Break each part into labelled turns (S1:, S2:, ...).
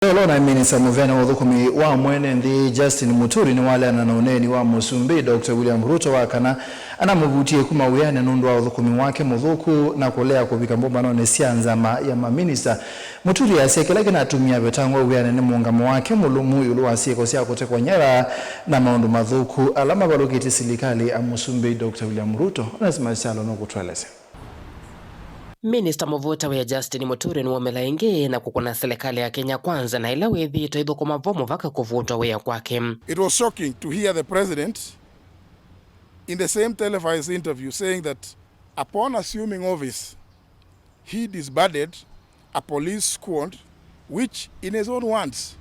S1: Na Minista Muviani wa Uthukumi wa Mweenenthi Justin Muturi Niwaleana na Uneeni wa Musumbi Dr. William Ruto wa Kana Anamuvutie kuma Wiani Nundu wa Uthukumi wake Muthuku na Kulea Kuvika Mbumbanoni sia Nzama ya Maminista. Muturi asekela Kinatumie Avetangwa Wiani ni Muungamo wake Mulumu Yiulu asiyeko sia kutekwa Nyara na maundu mathuku alama balokiti serikali Musumbi Dr. William Ruto lazima salo no kutweleza.
S2: Minista Muvuta wa Justin Muturi ni wamelaingi na kukuna serikali ya Kenya kwanza na ila wethi toido kwa mavomo vaka kuvuta wea kwake.
S3: It was shocking to hear the president in the same televised interview saying that upon assuming office, he disbanded a police squad which in his own words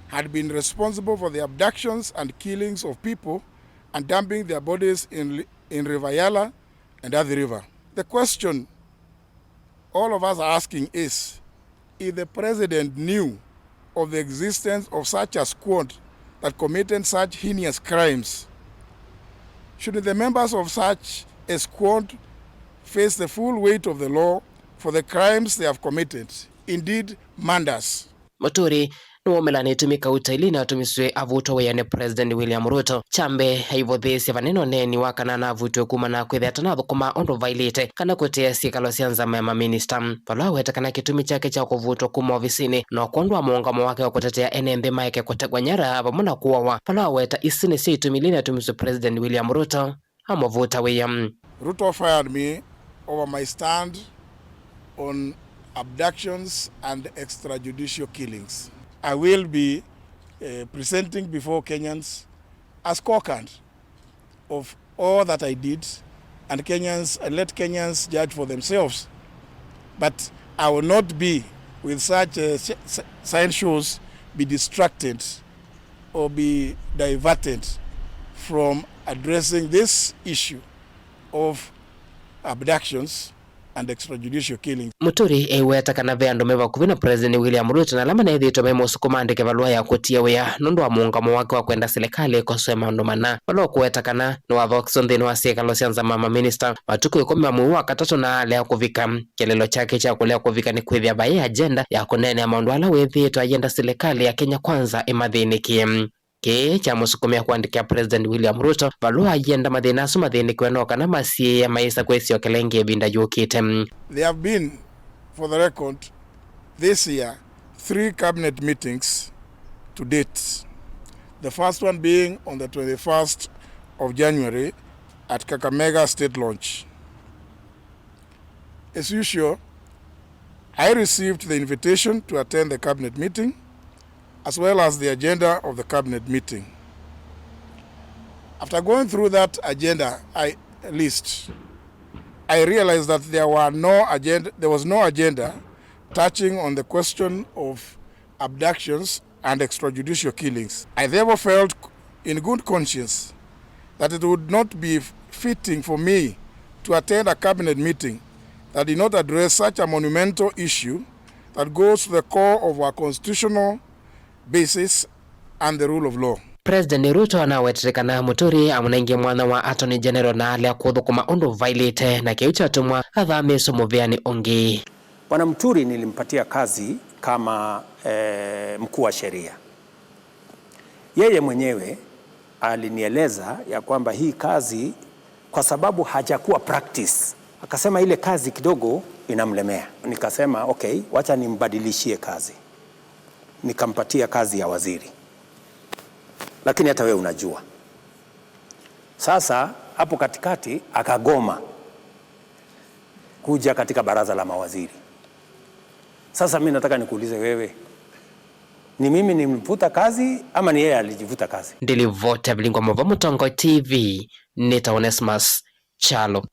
S3: had been responsible for the abductions and killings of people and dumping their bodies in River Yala and Athi River. The question all of us are asking is, if the president knew of the existence of such a squad that committed such heinous crimes, should the members of such a squad face the full weight of the law for the crimes they have committed, indeed murders?
S2: Muturi nuomelani tumika utaili na tumiswe avuto weyane President William Ruto chambe haivo thesi vaneno neni wakana na avutwe Kumana kwetheta na thukuma ondo vailite kana kutea sikalo sia Nzama ya Maminista pala weta kana kitumi chake cha kuvutwa kuma ofisini na kuondwa muungamo wake wa kutetea enembe maike kutegwa Nyara pamona kuwawa pala weta isini si itumilini tumiswe President William Ruto amavuta weya.
S3: Ruto fired me over my stand on abductions and extrajudicial killings. I will be presenting before Kenyans a scorecard of all that I did, and let Kenyans judge for themselves. But I will not be, with such sign shows, be distracted or be diverted from addressing this issue of abductions and extrajudicial killings.
S2: Muturi eweta kana veando meva kuvina President William Ruto na lama na edhito memo sukumandike valua ya kutia wea nundu wa muungamo wake wa kwenda serikali kosoe maundumana valua kuweta kana nuwa voksonde nuwa siekalo sia Nzama Maminista matuku yukumi wa muwa katatu na alea Kuvika kelelo chake cha Kulea Kuvika ni kuithia baye agenda ya kunene ya maundu ala wethito agenda serikali ya Kenya kwanza imadhinikie cha musukumia kuandikia President William Ruto valua agenda madhinasu madhiniki wanoka na masie ya maisa kwesi okelenge binda yukite.
S3: There have been, for the record, this year 3 cabinet meetings to date. The first one being on the 21st of January at Kakamega State Launch. As usual, I received the invitation to attend the cabinet meeting as well as the agenda of the cabinet meeting. After going through that agenda list, I realized that there was no agenda touching on the question of abductions and extrajudicial killings. I therefore felt in good conscience that it would not be fitting for me to attend a cabinet meeting that did not address such a monumental issue that goes to the core of our constitutional basis and the rule of law.
S2: President Ruto anawetirikana Muturi amunaingia mwana wa Attorney General na alia kuthukuma undu vailite na kiucha tumwa athameso Muviani ongi.
S4: Bwana Muturi nilimpatia kazi kama mkuu wa sheria. Yeye mwenyewe alinieleza ya kwamba hii kazi kwa sababu hajakuwa practice, akasema ile kazi kidogo inamlemea. Nikasema okay, wacha nimbadilishie kazi. Nikampatia kazi ya waziri. Lakini hata wewe unajua. Sasa hapo katikati akagoma kuja katika baraza la mawaziri. Sasa mimi nataka nikuulize wewe, ni mimi nimvuta kazi ama ni yeye alijivuta kazi?
S2: Ndilivote bilingwa Mutongo TV, Nita Onesmus Chalo.